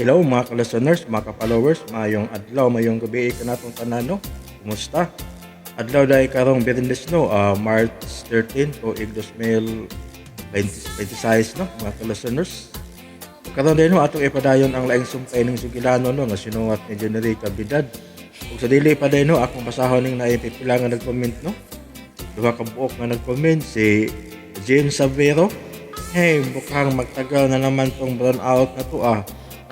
Hello mga ka-listeners, mga ka-followers, mayong adlaw, mayong gabi ka natong tanano. Kumusta? Adlaw dahil karong Bernes no, March 13 o 2026 no, mga ka-listeners. Karon din no atong ipadayon ang laing sumpay ning sugilano no nga sinuwat ni January Kabidad. Ug sa dili pa din no akong basahon ning naipipila nga nag-comment no. Duha ka buok nga nag-comment si James Savero. Hey, mukhang magtagal na naman tong brown out na to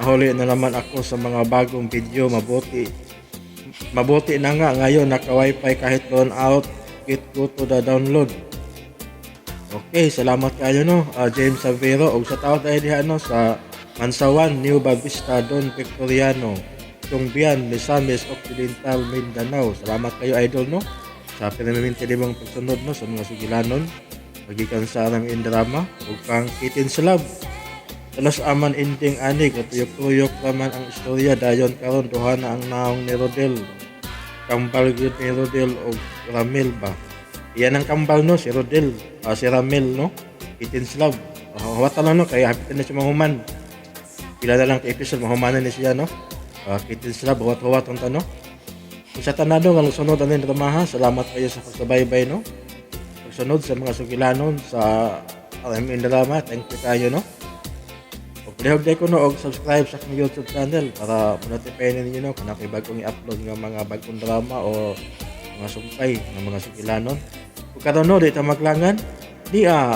Nahuli na naman ako sa mga bagong video, mabuti na nga ngayon naka-wifi kahit brown out, get go to the download. Okay, salamat kayo no, James Savero. Og sa tao dahil diha no sa Mansawan, New Babista, Don Victoriano, Tungbian, Misamis, Occidental, Mindanao. Salamat kayo idol no sa pinamimintili mong pagsunod no sa mga sugilanon pagikan sa aming drama ug pang kitin sa love. Talas aman ending ani katuyok-tuyok naman ang istorya dayon karon duha na ang naong ni Rodel. Kambal gyud ni Rodel og Ramil ba. Iyan ang kambal no si Rodel, si Ramil no. Kitin sa love. Hawata lang no kay hapit na siya mahuman. Pila na lang ka episode mahumanan ni siya no. Kitin sa love huwat-huwat ang tanong. Kung sa tanado nga sunod anin dramaha, salamat kayo sa pagsabaybay no. Pagsunod sa mga sugilanon sa aming drama, thank you kayo no. Palihog day ko no og subscribe sa akong YouTube channel para ma-notify ninyo no kung ako'y bagong i-upload nga mga bagong drama o mga sumpay ng mga sugilanon. Kung karon no dito maglangan,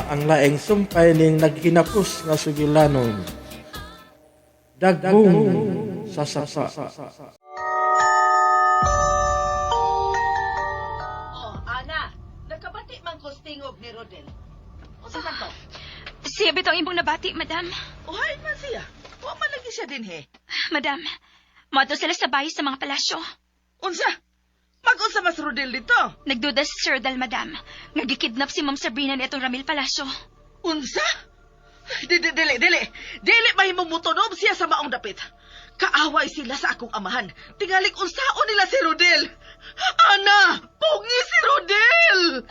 ang laing sumpay ning naghinapos nga sugilanon. Dagbong sa sasa. Ana, nagkabati man ko stingog ni Rodel. O sa to? Siya bitong imbong nabati, madam. Uhay man siya. Huwag man lagi siya din he. Madam, mato sila sa bahay sa mga palasyo. Unsa? Mag-unsa mas Rodel dito? Nagduda si Sir Dal, madam. Nagikidnap si Ma'am Sabrina ni itong Ramil Palasyo. Unsa? Dili mahimong mutunob siya sa maong dapit. Kaaway sila sa akong amahan. Tingali unsaon nila si Rodel. Ana, pungi si Rodel.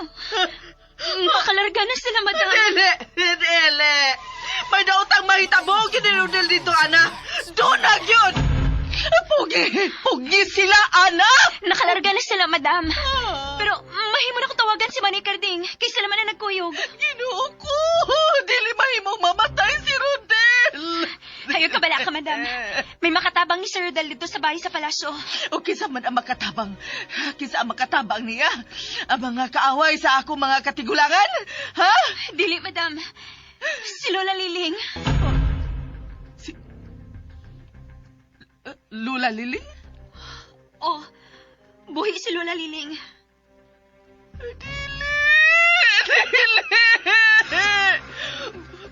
Makalarga na sila, madam. Dili. May daotang mahitabog yun ni Rodel dito, Ana. Doon na yun. Pugi sila, Ana. Nakalarga na sila, madam. Pero mahimo na ko tawagan si Manny Carding kay sila man na nagkuyog. Ginoo ko. Dili mahimong mamatay si Rodel. Hayo ka bala ka, madam. May makatabang ni Sir Dal dito sa bahay sa palasyo. O kinsa man ang makatabang? Kinsa ang makatabang niya? Ang mga kaaway sa akong mga katigulangan? Ha? Dili, madam. Si Lola Liling. Lula Liling? Oh, buhi si Lola Liling. Dili!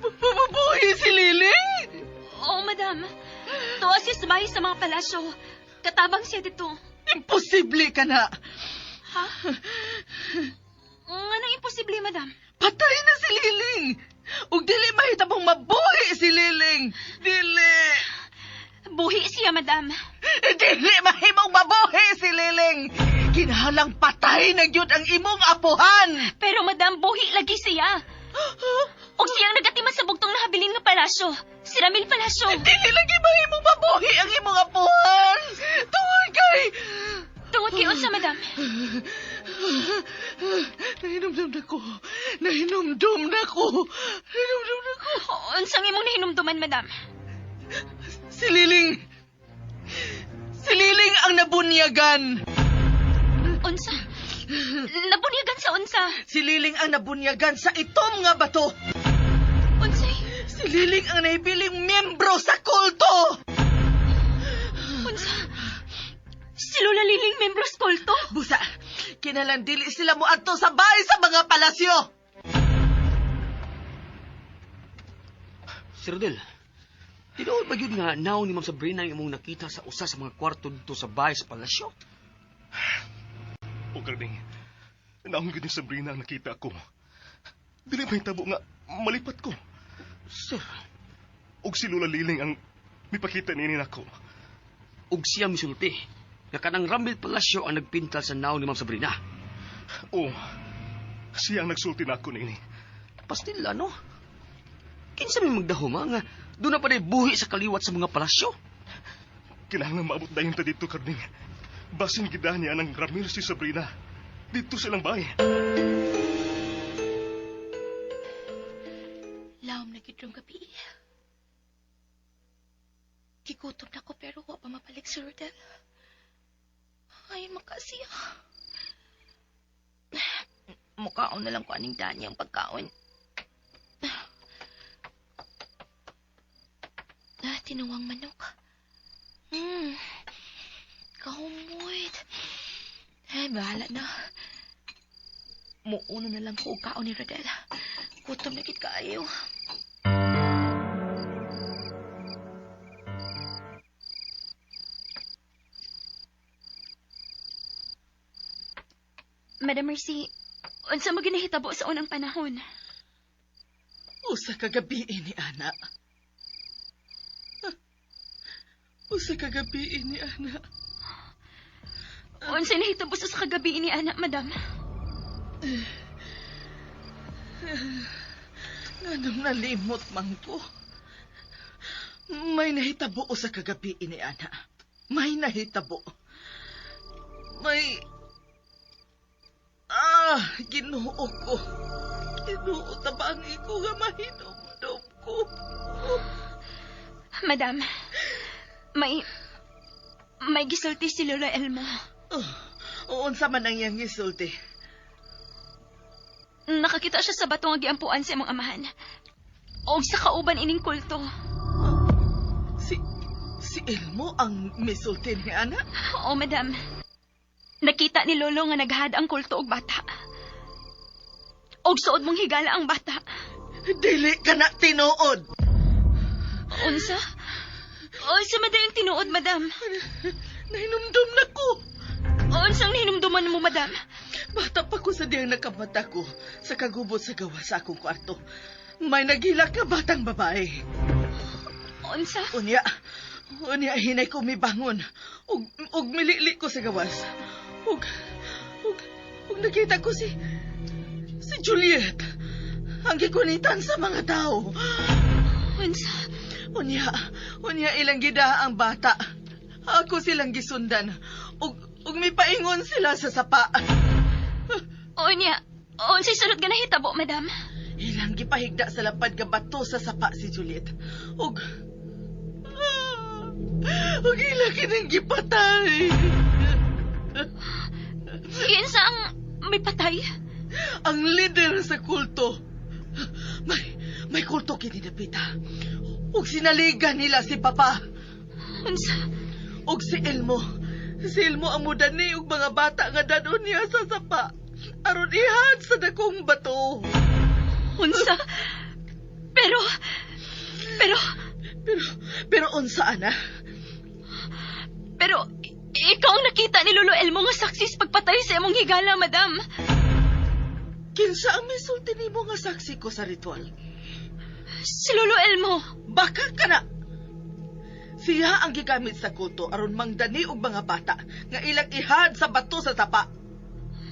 Bubuhay si Liling? Oo, madam. Tuwa siya sa bahay sa mga palasyo. Katabang siya dito. Imposible ka na. Ha? Nga nang imposible, madam. Patay na si Liling. Ug dili mahitabong mabuhi si Liling. Dili. Buhi siya, madam. Dili mahimong mabuhi si Liling. Kinahanglang patay na gyud ang imong apuhan. Pero, madam, buhi lagi siya. Og siyang nagatiman sa bugtong nahabilin nga palasyo. Si Ramil Palasyo. Dili lagi mahimong mabuhi ang imong apuhan. Tungod kay... Tungod kay unsa, madam? Nahinumdum na ko. Nahinumdum na ko. Unsang imong nahinumduman, madam? Si Liling. Si Liling ang nabunyagan. Unsa? Nabunyagan sa unsa? Si Liling ang nabunyagan sa itom nga bato. Unsay? Si Liling ang naibiling miyembro sa kulto. Unsa? Si Lola Liling, membro sa kulto? Busa, kinalandili sila mo adto sa bahay sa mga palasyo. Sir Rodel, tinuod ba yun nga naon ni Ma'am Sabrina yung imong nakita sa usa sa mga kwarto dito sa bahay sa palasyo? O Karding, naon yun ni Sabrina ang nakita ko. Dili may tabo nga malipat ko. Sir, Og si Lola Liling ang mipakita nini nako. ug siya misulti nga kanang Ramil Palasyo ang nagpintal sa naon ni Ma'am Sabrina. O, siya ang nagsulti nako nini. Pastil, ano? Kinsa may magdahuma nga doon na pa buhi sa kaliwat sa mga palasyo? Kinahanglan maabot dayon ta dito, Karding. Basin gida niya ng Ramil si Sabrina. Dito silang bahay. Laom na gidrong gabi. Gigutom na ko pero wa pa mapalik si Rodel. Ay, makasiya. Mukhaon na lang ko aning dani ang pagkaon. Tinuwang manok. Kahumoy. Ay, bahala na. Muuno na lang ko kaon ni Rodel. Gutom na kit kaayo. Madam Mercy, unsa mo ginahitabo sa unang panahon? Usa ka gabi ni ana. Usa ka gabi ni ana. Unsa nahitabo sa kagabi ni anak, madam? Nganong nalimot man ko. May nahitabo usa ka gabi ni ana. May nahitabo. May... Ginoo ko. Ginoo tabangi ko nga mahinom-dom ko. Madam, may gisulti si Lola Elmo. Unsa man ang iyang gisulti? Nakakita siya sa bato nga giampuan sa imong amahan. O sa kauban ining kulto. Si Elmo ang misulti ni ana? Oo, madam. Nakita ni Lolo nga naghad ang kulto og bata. Og suod mong higala ang bata. Dili ka na tinuod. Unsa? Unsa madayang tinuod, madam? Nahinumdum na ko. Unsang hinumduman mo, madam? Bata pa ko sa diyang nakamata ko sa kagubot sa gawa sa akong kwarto. May nagilak na batang babae. Unsa? Unya hinay ko mibangon. Ug milili ko sa gawas. Ug nakita ko si Juliet. Ang gikunitan sa mga tao. Unsa? Unya ilang gida ang bata. Ako silang gisundan. Ug mipaingon sila sa sapa. Unsay sunod nga nahitabo, madam? Ilang gipahigda sa lapad nga bato sa sapa si Juliet. Ug ilang kinang gipatay. Kinsa ang may patay? Ang leader sa kulto. May kulto kini napita. Ug sinaligan nila si Papa. Unsa? Ug si Elmo. Si Elmo ang mudani ug mga bata nga danon niya sa sapa. Aron ihad sa dakong bato. Unsa? Pero unsa ana? Pero ikaw ang nakita ni Lolo Elmo nga saksi sa pagpatay sa imong higala, madam. Kinsa ang misulti nimo nga saksi ko sa ritual? Si Lolo Elmo. Baka ka na. Siya ang gigamit sa kulto aron mangdani og mga bata nga ilang ihad sa bato sa tapa.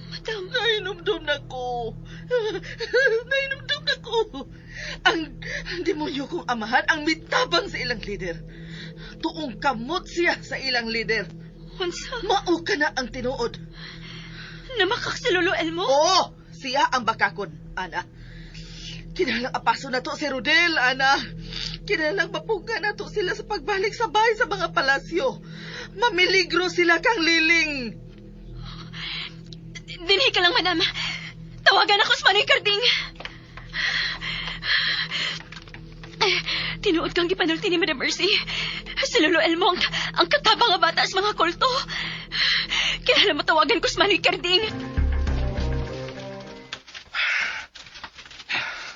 Madam. Nainumdum na ko. Ang demonyo kong amahan ang mitabang sa ilang leader. Tuong kamot siya sa ilang leader. Unsa? Mao ka na ang tinuod. Namakak si Lolo Elmo? Oo, siya ang bakakon, ana. Kinalang apaso na to si Rodel, ana. Kinalang mapuga na to sila sa pagbalik sa bahay sa mga palasyo. Mamiligro sila kang liling. Dinhi ka lang, madam. Tawagan ako sa Manoy Carding. Tinuod kang gipanulti ni Madam Mercy. Si Lolo Elmo ang kakabang nga bata sa mga kulto. Kailangan matawagan ko sa Manoy Carding.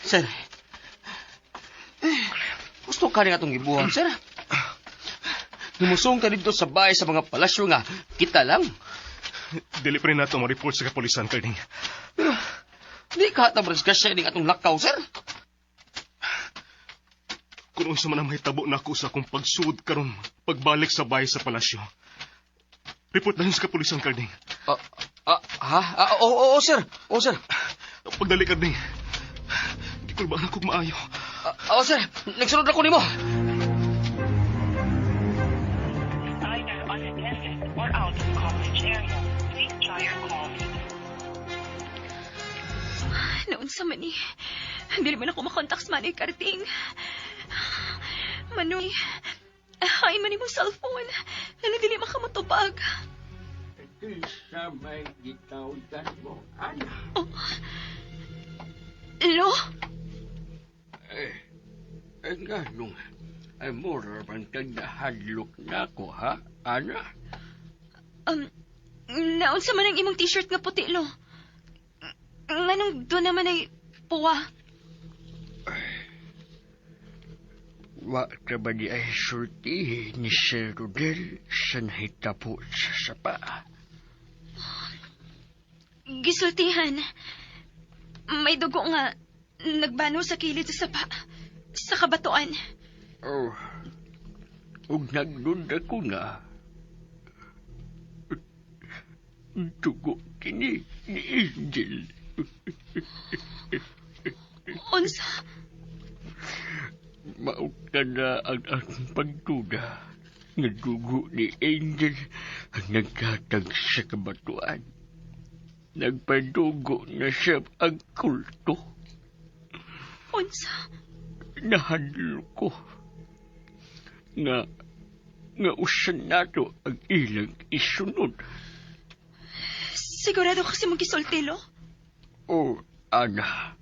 Sir. Gusto ka rin atong ibuhan, sir. Lumusong ka dito sa bahay sa mga palasyo nga. Kita lang. Dili pa rin nato ma-report sa kapulisan, Karding. Pero, di ka tabras ka siya atong lakaw, sir. Kung unsa man ang mahitabo na ako sa akong pagsuod karon pagbalik sa bahay sa palasyo. Report na sa kapulisan, Karding. Oo, sir. Oo, sir. Pagdali, Karding. Di ko ba na kong maayo. Oo, sir. Nagsunod ako nimo. or out of coverage area. Please try your call later. Noon sa mani, hindi naman ako makontak sa Manay Karting. Manoy, ay man mo cellphone, na dili makamatubag. Ito sa may gitawitan mo, anak. Oh. Lo? Nga nung ay mura bang nagdahadlok na ko, ha, anak? Naon sa man ang imong t-shirt nga puti, Lo? Nganong doon naman ay puwa? Wa ka ba di ay surti ni Sir Rodel sa nahitapo sa sapa? Gisultihan. May dugo nga nagbano sa kilid sa sapa. Sa kabatuan. Oh, ug naglunda ko nga. Dugo kini ni Angel. Unsa? Maog na ang pagduda nga dugo ni Angel ang nagkatag sa kabatuan. Nagpadugo na siya ang kulto. Unsa? Nahadlo ko nga usan nato ang ilang isunod. Sigurado kasi mong gisulti, Lo? O, Ana,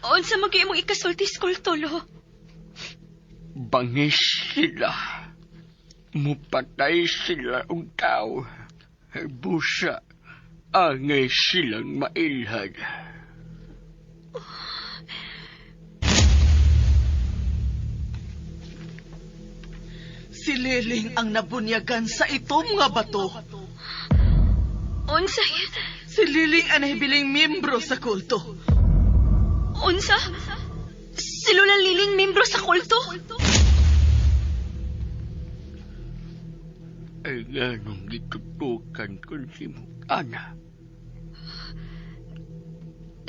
Unsa magi imong ikasulti sa kulto, Lo? bangis sila. Mupatay sila ang tao. Busa, angay silang mailhan. Si Liling ang nabunyagan sa itom nga bato. Unsa yan? Si Liling ang nahibiling miyembro sa kulto. Unsa? Si Lola Liling membro sa kulto? Ay nga nung gitutukan ko si Ana.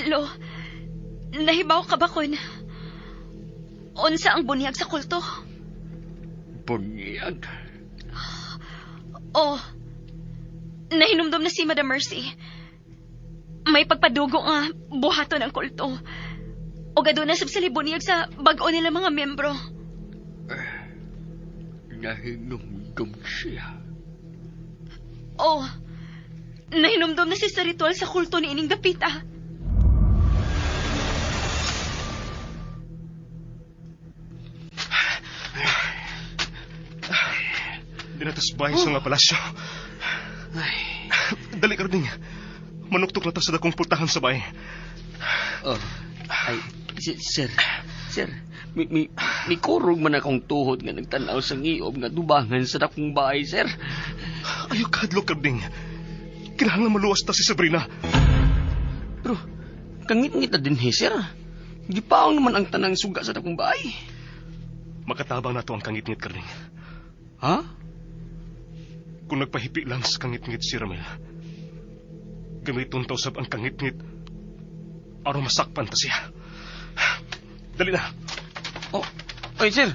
Lo, nahibaw ka ba kun? Unsa ang bunyag sa kulto? Bunyag. Oh, nahinumdum na si Madam Mercy. May pagpadugo nga buhaton ang kulto. O gado na sabsali bunyag sa bag-o nila mga membro. Nahinumdum siya. Oh, nahinumdum na si sa ritual sa kulto ni Ining Gapita. Dinatasbay sa nga palasyo. Dali ka rin. Manuktok na ta sa dakong pultahan sa bahay. Oh, ay, sir, may kurog man akong tuhod nga nagtanaw sa ngiob nga dubangan sa dakong bahay, sir. Ayaw kahadlok ka rin. Kinahanglan maluwas ta si Sabrina. Pero, kangit-ngit na din, sir. Gipaong naman ang tanang suga sa dakong bahay. Makatabang na to ang kangit-ngit ka rin. Ha? Kung nagpahipi lang sa kangit-ngit si Ramel, gamiton taw sab ang kangit-ngit aron masakpan ta siya. Dali na. Oh, ay, sir!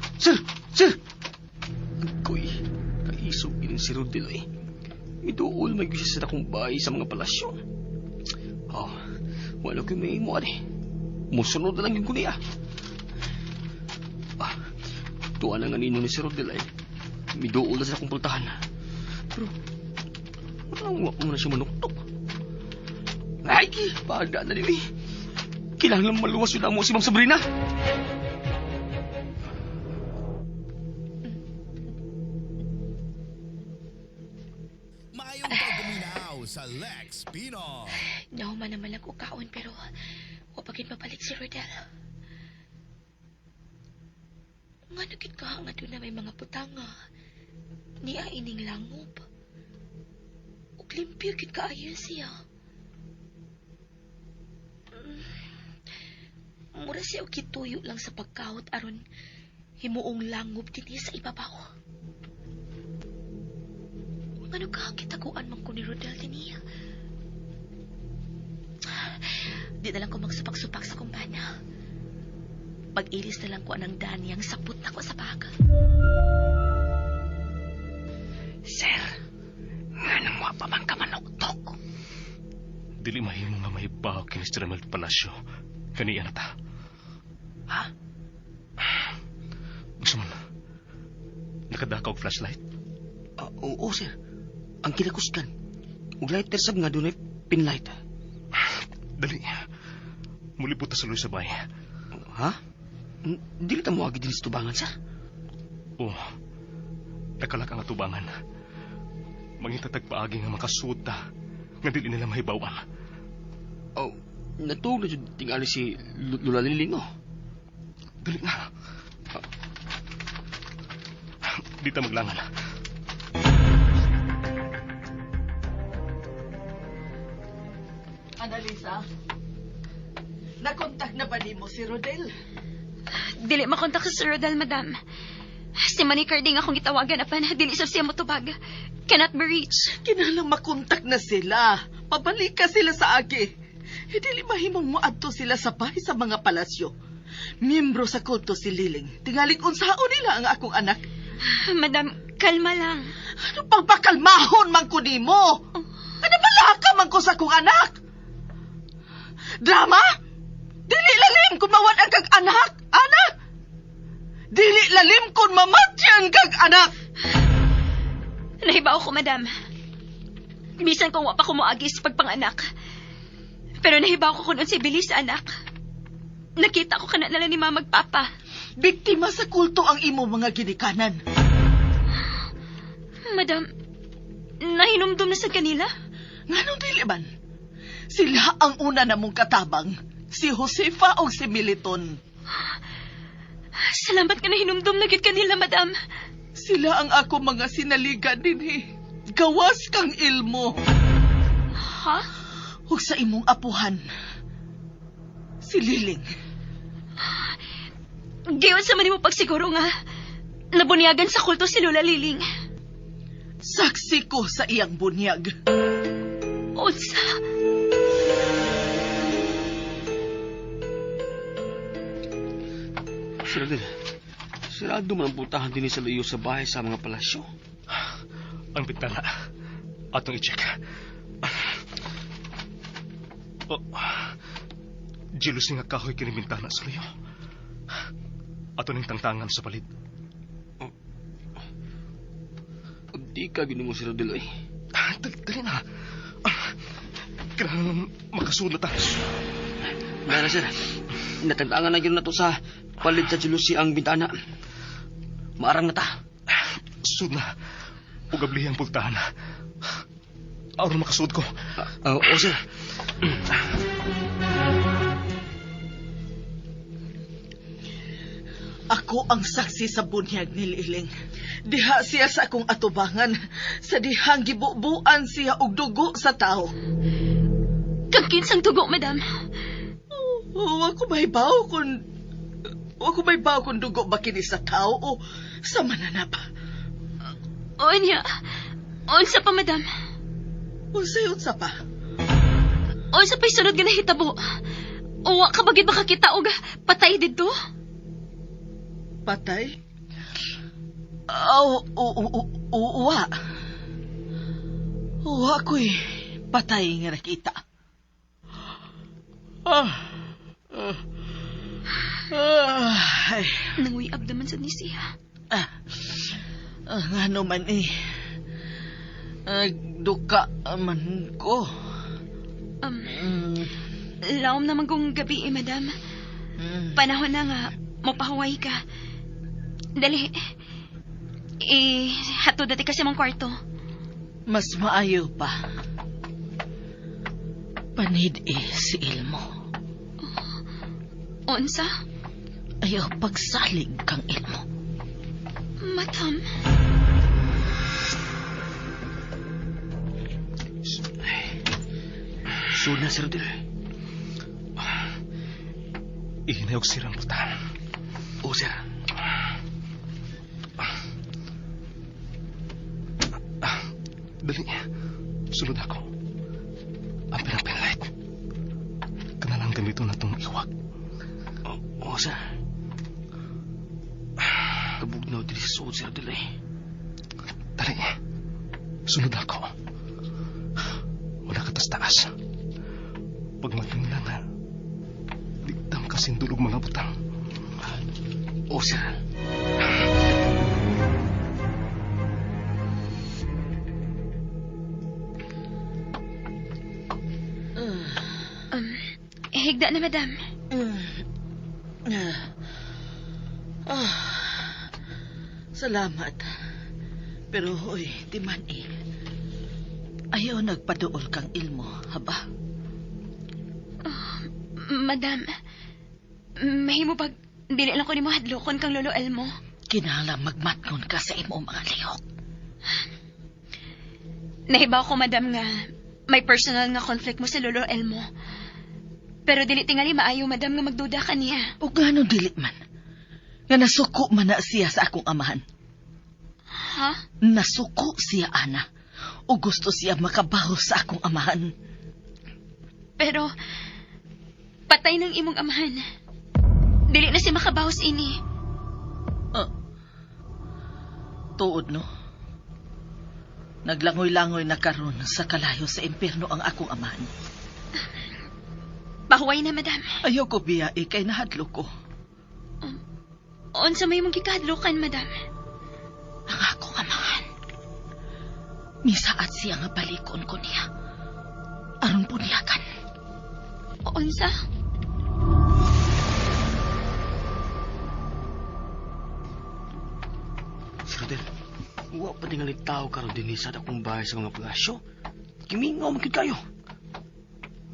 Koy, kaisog yun si Rodel, eh. Miduol may gusto sa dakong bahay sa mga palasyo. Oh, wala ko may imo, musunod na lang yung kuliah. Tuwa na nga ninyo ni si Rodel, eh. Miduol na sa dakong pultahan. Pero, walang wako mo na siya manuktok. Ay, paanda na din, eh. Kailangan maluwas yun mo si Ma'am Sabrina. Mayong pagguminaw sa Lex Pinoy. Nahuman naman lang ko kaon pero wapagin mabalik si Rodel. Nga nagit ka nga doon na may mga putanga. Niya ining langob. Ug limpyo gid kaayo siya. Mura siya og kituyo lang sa pagkahot aron himuong langob dinhi sa ibabaw. Ano ka kitaguan man ko ni Rodel dinhi? Di na lang ko magsupak-supak sa kumpanya. Pag-ilis na lang ko anang daniyang sapot na ko sa bag. wa pa man ka manuktok. Dili mahimo nga mahibaw kini si Ramel Palacio. Kaniya na ta. Ha? Gusto mo na? Nakadakaw og flashlight? Oo, sir. Ang kinakuskan. Ug lighter sab nga dunay pinlight. Dali. Muli po ta sa luy sa bay. Ha? Dili ta mo agi din sa tubangan, sir. Oo. Nakalak ang atubangan. Mangitatag paagi nga makasuot ta. Nga dili nila mahibawan. Oh, natulog na jud tingali si Lula Liling, oh. Dali na. Di ta maglangan. Annalisa, nakontak na ba ni mo si Rodel? Dili makontak si Sir Rodel, madam. Si Manny Carding akong gitawagan apan dili sa siya motubag. Cannot be reached. Kinalang makontak na sila. Pabalik ka sila sa agi. Dili mahimong moadto sila sa bahay sa mga palasyo. Miyembro sa kulto si Liling. Tingaling unsaon nila ang akong anak. Madam, kalma lang. Ano pang pakalmahon man ko nimo? Ano balaka man ko sa akong anak? Drama? Dili lalim kung mawad ang kag anak, anak! Dili lalim kung mamatyan kag anak! Nahibaw ko, madam. Bisan kung wa pa ko moagi sa pagpanganak. Pero nahibaw ko kung unsay bilis sa anak. Nakita ko kana nala ni mama magpapa. Biktima sa kulto ang imo mga ginikanan. Madam, nahinumdum na sa kanila? Nganong dili man? Sila ang una namong katabang. Si Josefa o si Militon. Salamat ka nahinumdum na gid kanila, madam. Sila ang ako mga sinaligan din. Gawas kang ilmo. Ha? Ug sa imong apuhan. Si Liling. Giyon sa man mo pagsiguro nga nabunyagan sa kulto si Lola Liling. Saksi ko sa iyang bunyag. Unsa? Sir Rodel, sirado man ang putahan din sa layo sa bahay sa mga palasyo. Ang bintana. Atong i-check. Oh, jealous nga kahoy kini bintana sa layo. Ato ning tangtangan sa palit. Di ka gini mo, Sir Rodel, eh. Dali na. Kailangan makasunod na tayo. Dahil na, sir. Natagtangan na gano'n na to sa palit sa jealousy ang bintana. Maarang na ta. Sud na. Ugabli ang pultahan. Aron makasud ko. Oo, sir. Ako ang saksi sa bunyag ni Liling. Diha siya sa akong atubangan. Sa dihang gibubuan siya og dugo sa tao. Kag kinsang tugo, madam. Wa ko mahibaw kung dugo ba kini sa tao o sa mananap. O niya. Unsa pa, madam? Unsay unsa pa? Unsa pa'y sunod nga nahitabo? Uwa ka bagid makakita og patay dito? Patay? Uwa. Uwa ko'y patay nga nakita. Ay. Nanguyab naman sa ni siya. Ano man duka man ko. Laom naman kong gabi, madam. Panahon na nga, mapahuway ka. Dali. Hato dati kasi mong kwarto. Mas maayo pa. Panid si Ilmo. Unsa? Ayaw pagsalig kang Ilmo. Madam. Suna, Sir Rodel. Ihinayog sirang pultahan. Oo, sir. Dali. Sunod ako. Ang pinag-penlight. Kanalang ganito na itong iwag. Oo, sir. Kabugnaw din sa suod, Sir Rodel, eh. Dali. Sunod ako. taas. Pag matingnan na, digdam kasindulog mga butang. O, sir. Higda na, madam. Salamat. Pero hoy, di man ayaw nagpaduol kang ilmo, haba? Madam, mahimo pag dili lang ko ni mo hadlokon kang lolo Elmo. Kinahanglan magmatnon ka sa imo mga lihok. Nahibaw ko, madam, nga may personal nga conflict mo sa lolo Elmo. Pero dili tingali maayo, madam, nga magduda ka niya. O gano dili man. Nga nasuko man na siya sa akong amahan. Ha? Nasuko siya, ana. O gusto siya makabaho sa akong amahan. Pero, patay ng imong amahan. Dili na si makabahos ini. Tuod, no? Naglangoy-langoy na karon sa kalayo sa impyerno ang akong amahan. Pahuway na, madam. Ayaw ko biya, kay nahadlo ko. Unsa may mong gikahadlokan, madam? Ang akong amahan. Misaat siya nga balikon ko niya. Aron po niyakan. Unsa? Sir Rodel, wa pa tingali tao karon din sa akong bahay sa mga palasyo. Kimingaw magkid kayo.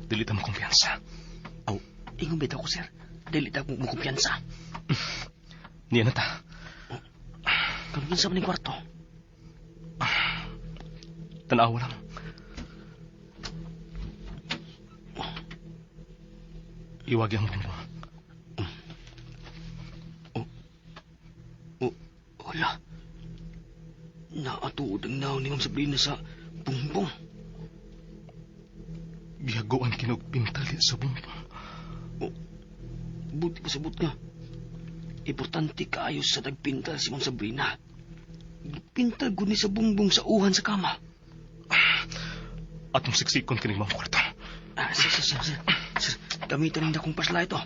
Dili ta mo kumpiyansa. Aw, ingon bitaw ko, sir. Dili ta mo kumpiyansa. Niya na ta. Karon kinsa man ning kwarto? Tanawa lang. Iwagi ang bumbong. Wala. Naatuod ang naon ni Ma'am Sabrina sa bumbong. Biyago ang kinugpintal sa bumbong. Buti pasabot nga. Importante kaayo sa nagpintal si Ma'am Sabrina. Pintal guni sa bumbong sa uhan sa kama. Atong siksikon kining mga kwarto. Sir. Gamitan ng dakong pasla ito.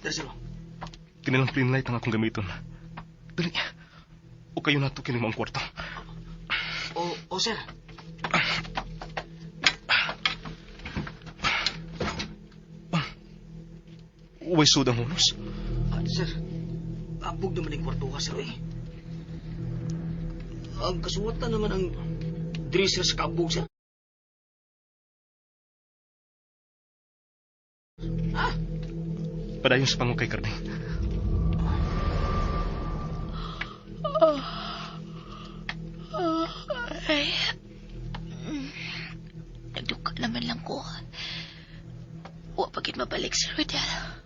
Dali, sir. Kinilang clean light ang akong gamiton. Dali. O kayo na ito kining mga kwarto. O, sir. Uway sudang hunos. Sir, abog naman yung kwarto ka, sir, Ang kasuwatan naman ang dresser sa kabog, sir. Padayon sa pangukay karning. Ay. Nagduka naman lang ko. Wa pagit mabalik si Rodel.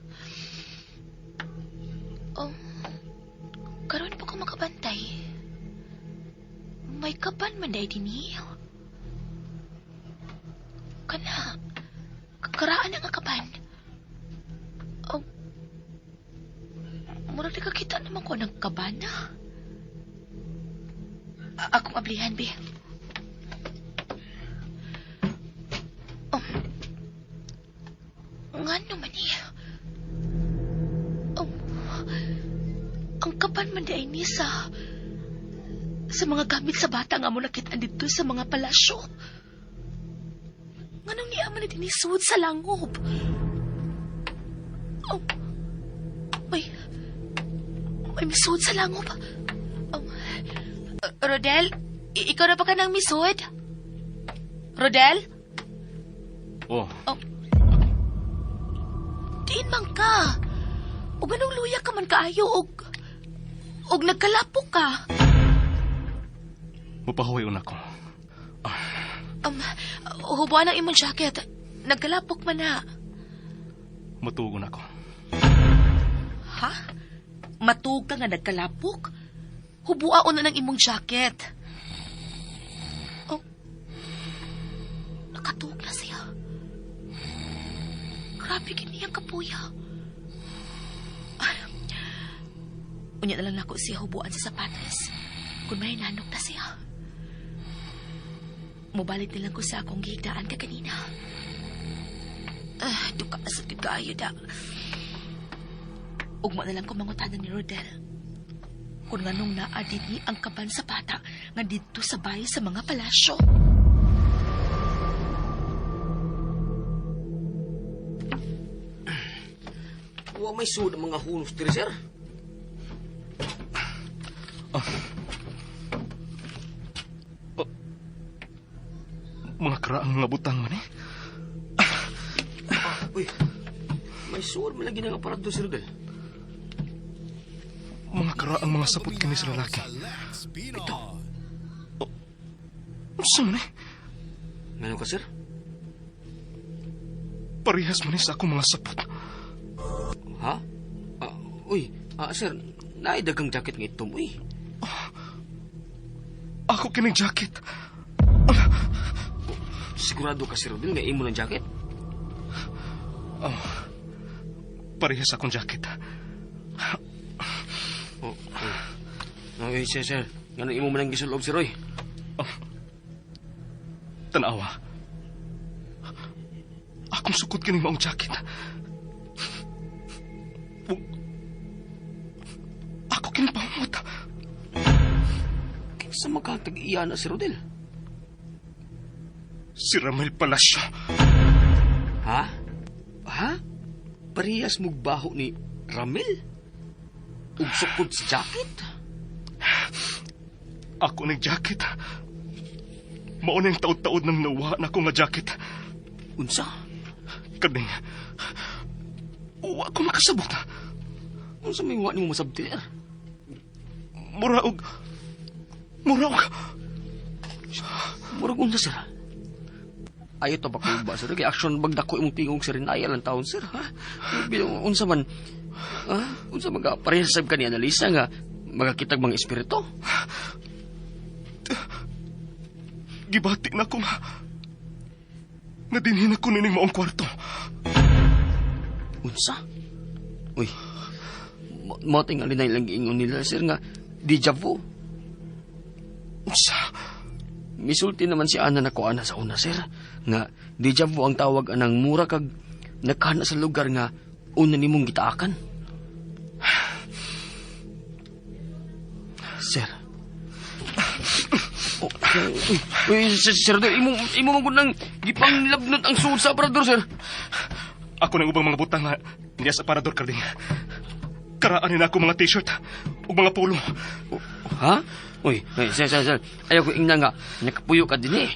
Karon pa ko makabantay. May kaban man day din Kana. Karaan na nga kaban. Murag di kakita naman ko ng kaban na. Akong ablihan, be. Nga naman ang kapan man di ay ni sa mga gamit sa bata nga mo nakita dito sa mga palasyo. Nga nang niya man na dinisud sa langob. May misud sa langob. Rodel, ikaw na ba ka ng misud? Rodel? Oh. Diin man ka. O ganong luya ka man kaayo og nagkalapok ka. Mapahuway una ko. Hubuan ang imong jacket. Nagkalapok man na. Matugon ako. Ha? Matug ka nga nagkalapok? Hubuaon na ng imong jacket. Nakatug na siya. Grabe kiniyang kapuya. Unya na lang nako siya hubuan sa sapatos. Kung may nanok na siya. Mubalik nilang ko sa akong gigdaan ka kanina. Duka sa kagayo da. Ugma na lang ko mangutanan ni Rodel. Kung nganong naadid ni ang kaban sa bata nga dito sa bahay sa mga palasyo. Wa may sud ang mga hunos diri, sir. Mga karaang mga butang man eh. Uy, may sud man lagi nga aparador, Sir Rodel. Mga karaang mga sapot kini sa lalaki. Lex Pinoy. Saan man eh? Ngano ka, sir? Parehas man eh sa akong mga sapot. Ha? Sir, naidagang jacket nga itom, uy. Ako kining jacket. Sigurado ka, Sir Rodel, nga imo ng jacket? Parehas akong jacket. Sir. Ngano imo man ang gisulob, Sir Roy? Tanawa. Akong sukot kining maong jacket. Ako kining pahumot. Kinsa magkatag-iya na, Sir Rodel? Si Ramel Palacio. Ha? Parehas mugbaho ni Ramel? Ug sukod sa jacket? Ako ng jacket. Mauna yung taod-taod ng nawa na ko nga jacket. Unsa? Kaning, ko makasabot. Unsa may wa nimo masabtir? Muraog. Murag unsa, sir? Ayo to ba ko ba, sir? Kay action bag dako imong tingog, sir, na lang taon, sir, ha? Bilong unsa man? Unsa parehas sab kani analisa nga magakitag mga espiritu? Gibati na ko nga. Nadinhin ako nining maong kwarto. Unsa? Uy, mo tingali na ilang ingon nila, sir, nga deja vu. Unsa? Misulti naman si Ana na ko ana sa una, sir, nga deja vu ang tawag anang mura kag nakana sa lugar nga una nimong gitaakan. Sir. Sir, imo man nang gipanglabnot ang suod sa aparador, sir. Ako ng ubang mga butang nga niya sa aparador, Karding. Karaanin ako mga t-shirt ug mga polo. Ha? Uy, sir. Ayaw ko ingna nga nakapuyo ka din eh.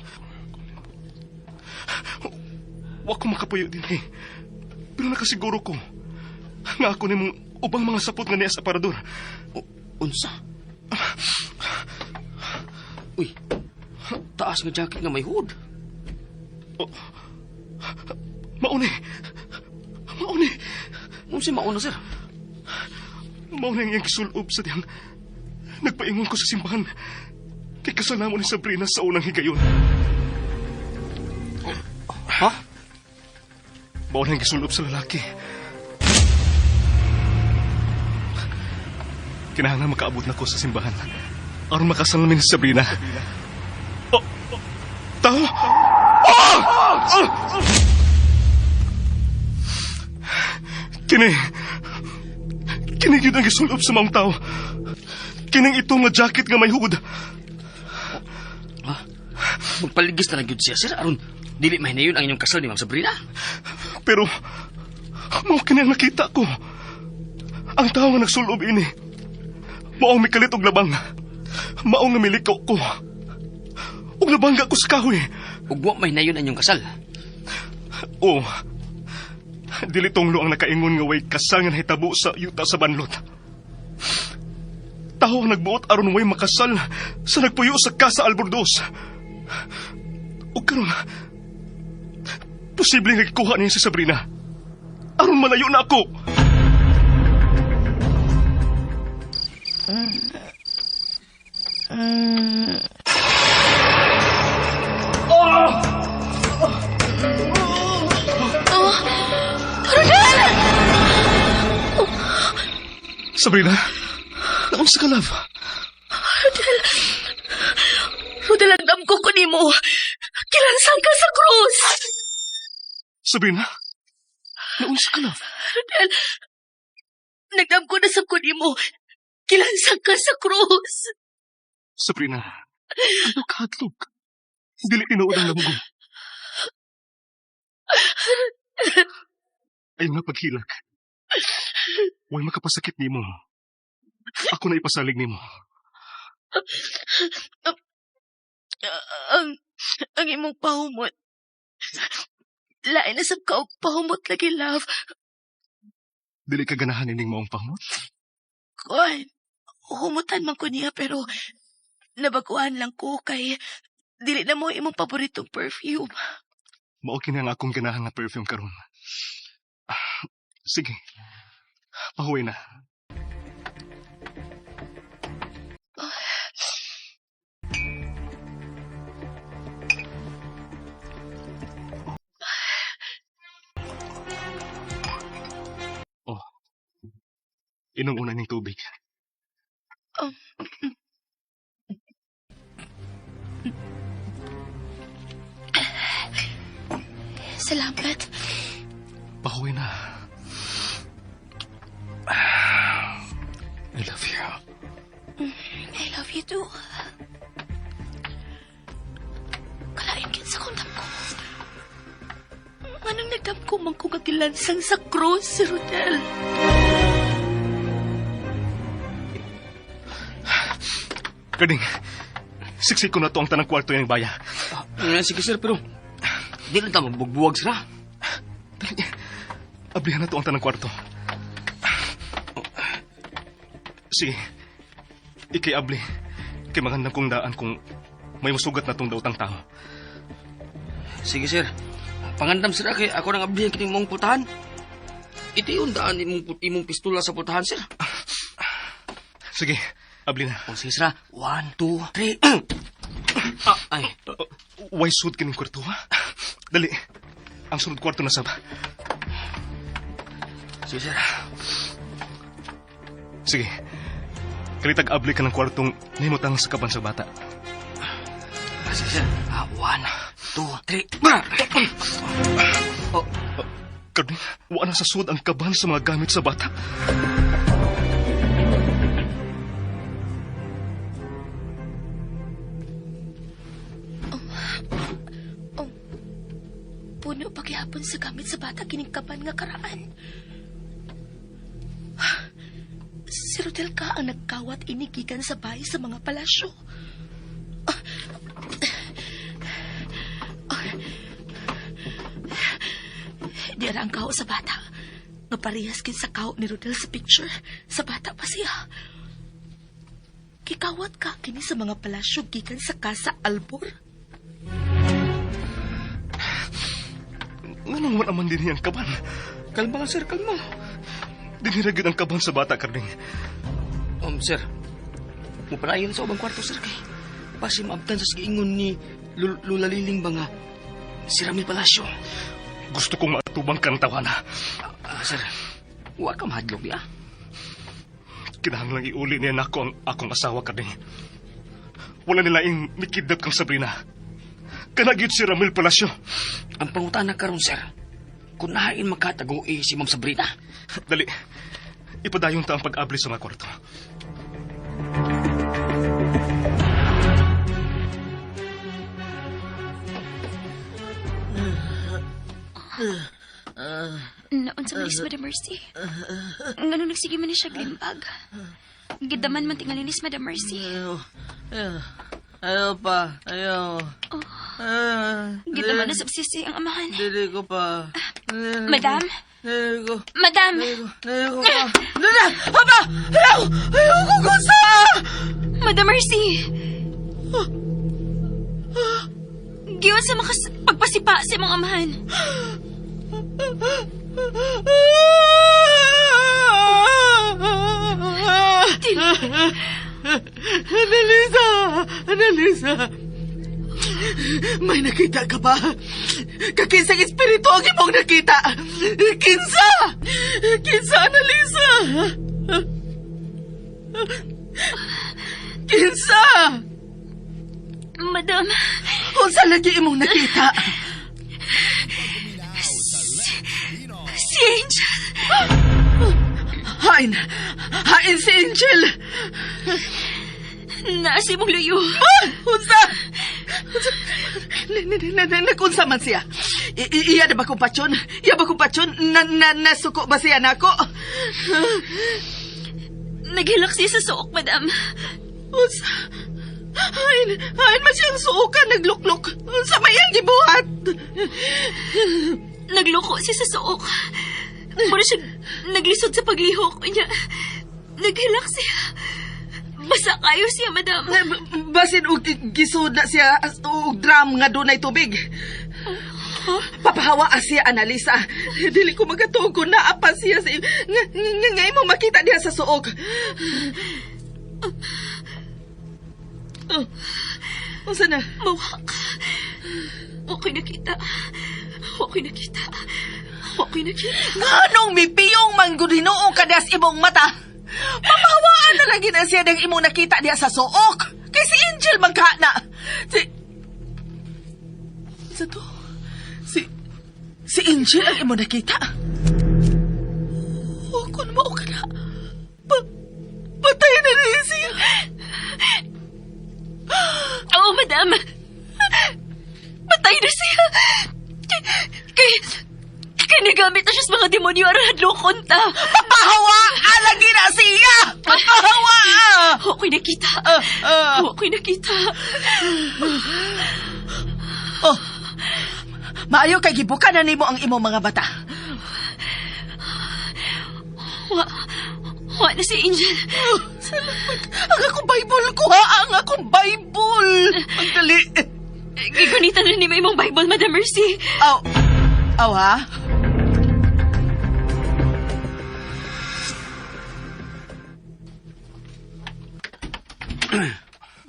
Wa ko makapuyo din eh. Pero nakasiguro ko nga ako nimong ubang mga sapot nga niya sa aparador. Unsa? Uy, taas nga jacket nga may hood. Mauni. Unsa mauna, sir? Mauna yung gisulob sa diyang nagpaingon ko sa simbahan kay kasalanan ni Sabrina sa unang higayon. Ha? Mauna yung gisulob sa lalaki. Kinahanglan makaabot na ko sa simbahan aron makasalamin ni Sabrina. Tao! Kini yun ang gisulob sa maong tao. Kining ito nga jacket nga may hood. Magpaligis na lang yun siya, sir, aron dili mahinayon ang inyong kasal ni Ma'am Sabrina. Pero, mao kini ang nakita ko. Ang tao nga nagsulob ini. Maong mikalit og labang. Maong nga miliko ko. Og labangga ko sa kahoy. Ug wa mahinayon ang inyong kasal. Oo. Dili tunglo ang nakaingon nga way kasal nga nahitabo sa yuta sa banlot. Tao ang nagbuot aron way makasal sa nagpuyo sa Casa Albornoz. O karon, posible nga ikuha niya si Sabrina. Aron malayo na ako. Sabrina, naunsa ka, love? Rodel, ang dam ko nimo. Kilansan ka sa krus. Sabrina, naunsa ka na? Rodel, nagdam ko na sa nimo. Kilansan ka sa krus. Sabrina, ano kahadlok? Dili tinuod ang lamgo. Ayaw na paghilak. Huwag makapasakit nimo. Ako na ipasalig nimo. Ang imong pahumot. Lain na sab ka og pahumot lagi, love. Dili ka ganahan ining maong pamot. Kuan, humutan man ko niya pero nabaguan lang ko kay dili na mo imong paboritong perfume. Mao kini ang akong ganahan nga perfume karon. Sige. Pahuwi na. Oh. Inom una ng tubig. Salamat. Pahuwi na. I love you. I love you too. Kalain kinsa kong dam ko. Anong nagdam ko man kung kagilansang sa krus, si Rodel? Kading, siksik ko na to ang tanang kwarto yung baya. Sige, sir, pero di lang tama bugbuwag sila. Ablihan na to ang tanang kwarto. Sige, ikay abli. Kay magandang kong daan kung may masugat na tong dautang tao. Sige, sir. Pangandam sila kay ako nang abdihan kining mong putahan. Iti yung daan imong pistola sa putahan, sir. Sige, abli na. O, sige, sir. 1, 2, 3. Ay. Why sud kining kwarto, ha? Dali. Ang sunod kwarto na sab. Sige, sir. Sige. Kalitag abli ka ng kwartong nahimutang sa kaban sa bata. Sige, sir. 1, 2, 3. Kading, wala na sa sud ang kaban sa mga gamit sa bata. Puno paghihapon sa gamit sa bata kining kaban nga karaan. Si Rodel ka ang nagkawat inigikan sa bahay sa mga palasyo. Di ara ang kao sa bata. Nga parehas kin sa kao ni Rodel sa picture. Sa bata pa siya. Kikawat ka kini sa mga palasyo gikan sa Casa Albor. Nganong wala man din ang kaban? Kalma lang, sir. Kalma. Diniragid ang kaban sa bata, Karding. Sir. Mupanayon sa ubang kwarto, sir. Kay pasim abtan sa giingon ni Lula Liling ba nga si Ramil Palacio. Gusto kong matubang kang tawana. Sir, huwag ka mahadlok niya. Kinahanglang iuli niya na ako ang akong asawa, Karding. Wala nila yung mikidnap kang Sabrina. Kanagit si Ramil Palacio. Ang pangutana karon, sir, kung nahain magkatago si Ma'am Sabrina. Dali, ipadayon ta ang pag-abli sa mga kwarto. Naon sa malis, Madam Mercy? Ngano nagsige man ni siya glimpag? Gidaman man tingali ni Madam Mercy. Ayaw pa. Ayaw. Gidaman na sa sisi ang amahan. Dili ko pa. Madam? Dili ko. Madam! Dili ko pa. Nana! Papa! Ayaw! Ayaw ko gusto! Madam Mercy! Giwan sa pagpasipa sa imong amahan. Annalisa! Annalisa! May nakita ka ba? Kakinsang espiritu ang imong nakita! Kinsa! Kinsa, Annalisa! Kinsa! Madam, Unsa lagi imong nakita? Paguminaw sa Lex Pinos. si Angel. Hain! Hain si Angel! Naasi mong luyo. Unsa? Nakunsa man siya. Iya na ba kong patyon? Iya ba kong patyon? Nasuko ba siya nako? Naghilak siya sa suok, madam. Unsa? Hain man siyang suukan, nagluklok. Unsa may ang gibuhat? Nagluko siya sa suok. Mura siya naglisod sa paglihok niya. Naghilak siya. Basa kayo siya, madam. Basin og gisud na siya og drum nga dunay tubig. Papahawa siya, Analisa. Dili ko magatuog kung naapa siya sa nga mo makita diha sa suog. Unsa na? Mawak. Wako'y nakita. Wako'y nakita. Wako'y nakita. Nganong mipiyong manggudinoong kadas imong mata? Mamahawaan na lagi na siya ng imong nakita diha sa suok. Kay si Angel magkana. Sa to? Si Angel ang imong nakita? O, kung mao ka na. Patay na rin siya. Oo, madam. Patay na siya. Kaya nagamit na siya sa mga demonyo aron hadlokon ta. Papahawa! Lagi na siya! Papahawa! Wako'y nakita. Wako'y nakita. Oh, maayo kay gibukan na nimo ang imong mga bata. Wa na si Angel. Salamat. Ang akong Bible ko, ha? Ang akong Bible. Ang dali. Gigunitan na ni mo imong Bible, Madam Mercy. Aw, ha?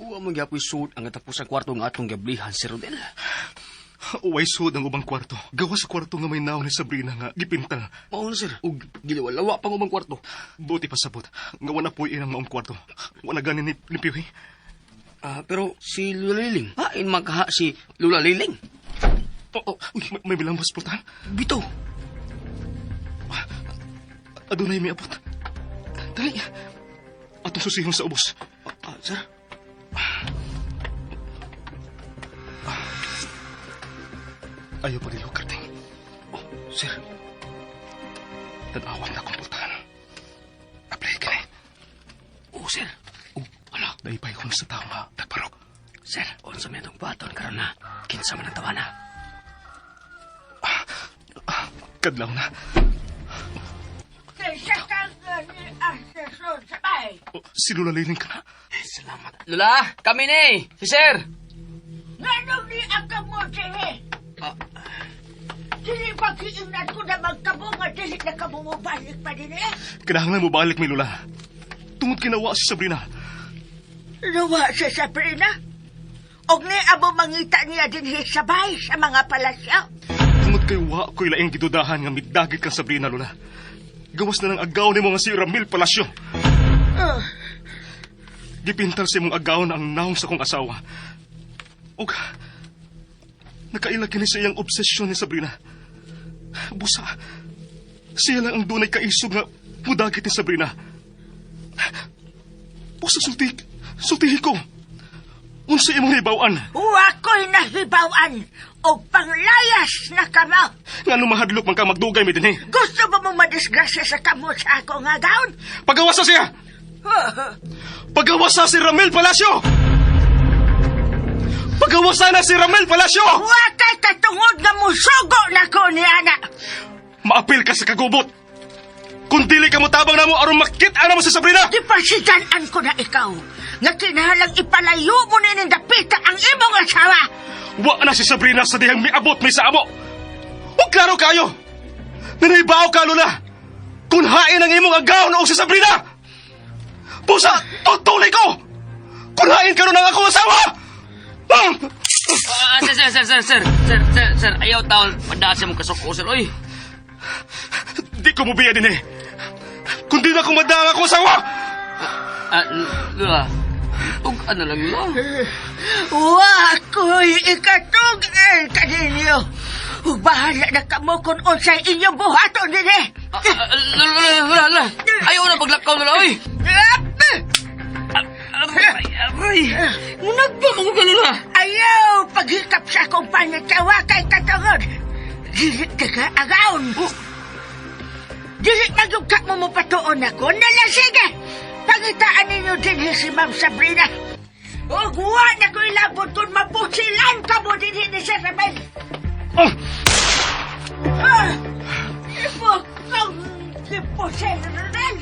Uwa mo gyapoy suot ang tapos ang kwarto nga atong gablihan si Rodel. Uway sud ang ubang kwarto. Gawa sa kwarto nga may naon ni Sabrina nga gipintal. Mao na sir, ug gilawalawa pang ubang kwarto. Buti pa sabot. Nga wala po inang maong kwarto. Wala ganin ni limpiyuhi. Pero si Lula Liling, hain magkaha si Lula Liling. Uy, may bilambas pultahan. Bito. Adunay may abot. Dali. Atong susihon sa ubos. Sir? Ayaw pa rin karting. Sir. Tanawan na akong pultahan. Apply ka na. Sir. Wala. Naipay ko na sa tao nga. Nagparok. Sir, unsa may itong baton karon na kinsa man ang tawana. Kadlaw na. Si Lula Liling ka na. Salamat. Lula, kami ni. Si Sir. Nanong ni ang mo, Jimmy? Dili ba kiinat ko na magkabunga, dili na kabumubalik pa din eh? Kinahanglan mo balik, may Lula. Tungod kinawa si Sabrina. Nawa si Sabrina? Og ni abo mangita niya din sabay sa mga palasyo? Tungod kay wa ko'y laing gidudahan nga midagit kang Sabrina, Lula. Gawas na ng agaw ni mo nga si Ramil Palacio. Gipintal si mong agaw na ang naong sa kong asawa. Og nakaila kini sa iyang obsesyon ni Sabrina. Busa, siya lang ang dunay kaisog nga mudagit ni Sabrina. Busa, sultihi ko. Unsa imong hibaw-an? Wa ko'y nahibawan o panglayas na kamo. Nga mahadlok man ka magdugay mi dinhi. Gusto mo mong madisgrasya sa kamo sa akong agawn? Pagawasa siya! Pagawasa si Ramil Palacio! Pagawasa na si Ramil Palacio! Wa kay katungod nga musugo na ko ni Ana. Maapil ka sa kagubot. Kung dili ka mo tabang na mo aron makita na mo si Sabrina! Di pa siganan ko na ikaw. Nga kinahalang ipalayo mo ni dapita ang imong asawa. Wa na si Sabrina sa dihang miabot may sa amo. O klaro kayo! Nanaybaw ka, Lula! Kung hain ang imong agaw o si Sabrina! Pusa, tutuloy ko! Kung hain ka nun ang akong asawa! Sir, ayaw taon padasa mo kasuko, sir, oy. Di ko mo biya din eh. Kung di na akong madang akong asawa! Lula, Ug ano lang la. Wa ko'y ikatugan kaninyo. Ug bahala na kamo kung unsay inyong buhaton din eh. La. Ayaw na paglakaw na la, oy. Aray. Munag pa mga kanila. Ayaw paghikap sa akong panatawa kay katungod. Dili ka ka agaon. Dili magugka mo mapatuon ako. Nalasige! Pangitaan ninyo din si Ma'am Sabrina. Ug wa na ko ilabot kung mapusilan ka mo din ni Sir Ramel. Ipo Sir Ramel.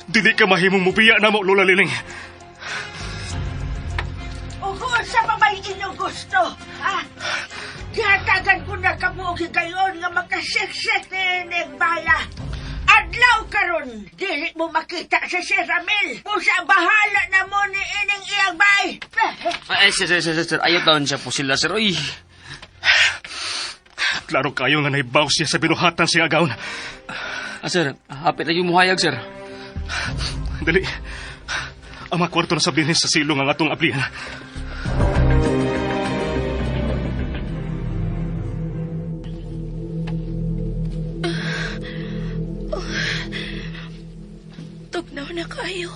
Dili ka mahimong mubiya na mo, Lola Liling. Ug sa mamay inyong gusto, ha? Gihatagan ko na kamo og higayon nga makasiksit ni baya. Adlaw karon, dili mo makita sa Sir Ramil. Pusa bahala na mo ni ining iyang bay. Ay, sir. Ayaw taon siya po sila, sir. Oy. Klaro kayo nga naibaw siya sa binuhatan siya agawon. Sir, hapit na yung muhayag, sir. Dali. Ang mga kwarto na sabihin sa silong ang atong aplihan. Tugnaw na kayo.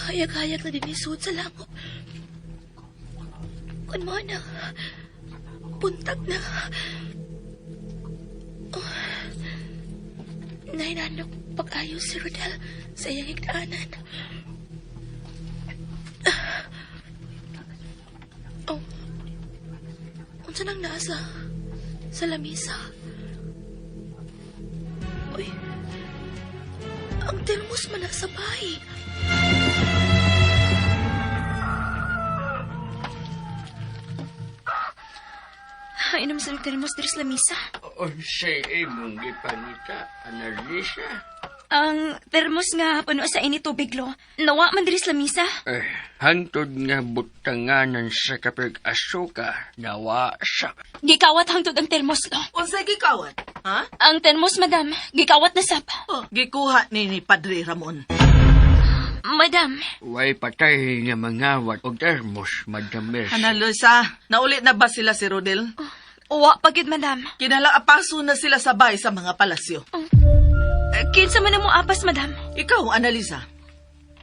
Hayag-hayag na din isud sa langop. Kun mo na. Buntag na. Nainanok pag-ayaw si Rodel sa iyang higdaanan. Unsa nang nasa sa lamisa? Uy, ang termos man nasa bahay. Inom sa termos diri sa lamisa. Unsay imong gipanita, Annalisa? Ang termos nga puno sa ini tubig lo. Nawa man diri sa lamisa. Hangtod nga butanganan sa kapag asuka, nawa sa... Gikawat hangtod ang termos lo. Unsay gikawat? Ha? Ang termos, madam, gikawat na sap. Oh, gikuha ni Padre Ramon. Madam, Way patay nga mangawat og termos, Madam Miss. Analisa, naulit na ba sila si Rodel? uwa pagid, madam. Kinalaapaso na sila sabay sa mga palasyo. Kinsa man mo apas, madam? Ikaw, Analisa.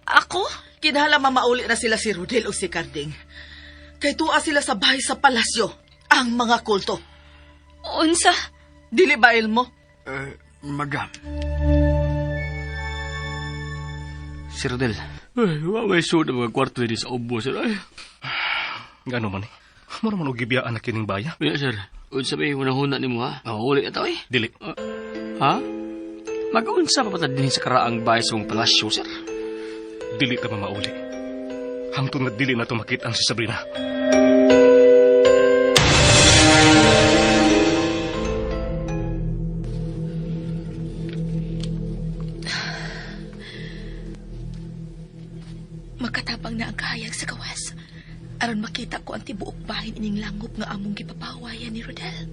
Ako? Kinala mamauli na sila si Rodel o si Carding. Kay tuwa sila sa bahay sa palasyo, ang mga kulto. Unsa? Dili ba mo? Madam. Si Rodel. Ay, may suod ang mga kwarto din sa ubo, sir. Ay. Gano man eh. Mura man og gibiyaan na kining baya. Kaya, sir. Unsa ba yung hunahuna ni mo, ha? Mahuli na to, eh. Dili. Ha? Mag-unsa pa patad din sa karaang bahay sa mong palasyo, sir? Dili ta mamauli. Hangtod nga dili na to makit-an si Sabrina. Makatabang na ang kahayag sa gawas. Aron makita ko ang tibuok bahin ining langop nga among gipapawayan ni Rodel.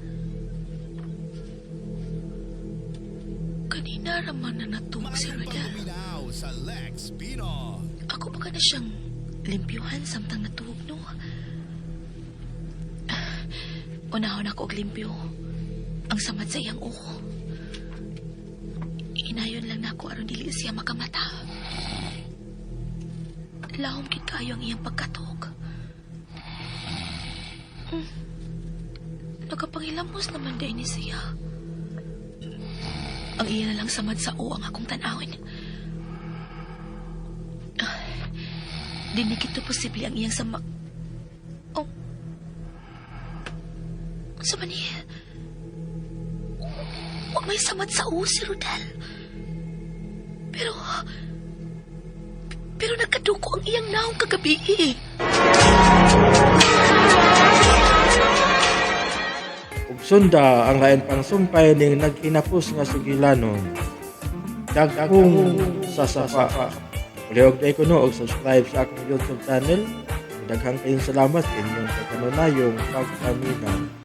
Kanina raman na natulog si Rodel. Ako baka na siyang limpyuhan samtang natulog, no? Unahon ako og limpyo ang samad sa iyang uho. Inayon lang na ako aron dili siya makamata. Lahom gid kayo ang iyang pagkatog. Nagapangilamos naman din ni siya. Ang iya na lang samad sa ang akong tanawin. Di na kito posible ang iyang sama... Oh. Sa mani? Huwag may samad sa si Rodel. Pero nagkaduko ang iyang naong kagabi eh. Ug sunda ang lain pang sumpay ning naghinapos nga sugilanon. Dagkong sasapa. Ulihog day ko no og subscribe sa akong YouTube channel. Daghang kayong salamat inyong pagkanunayong pagpaminaw.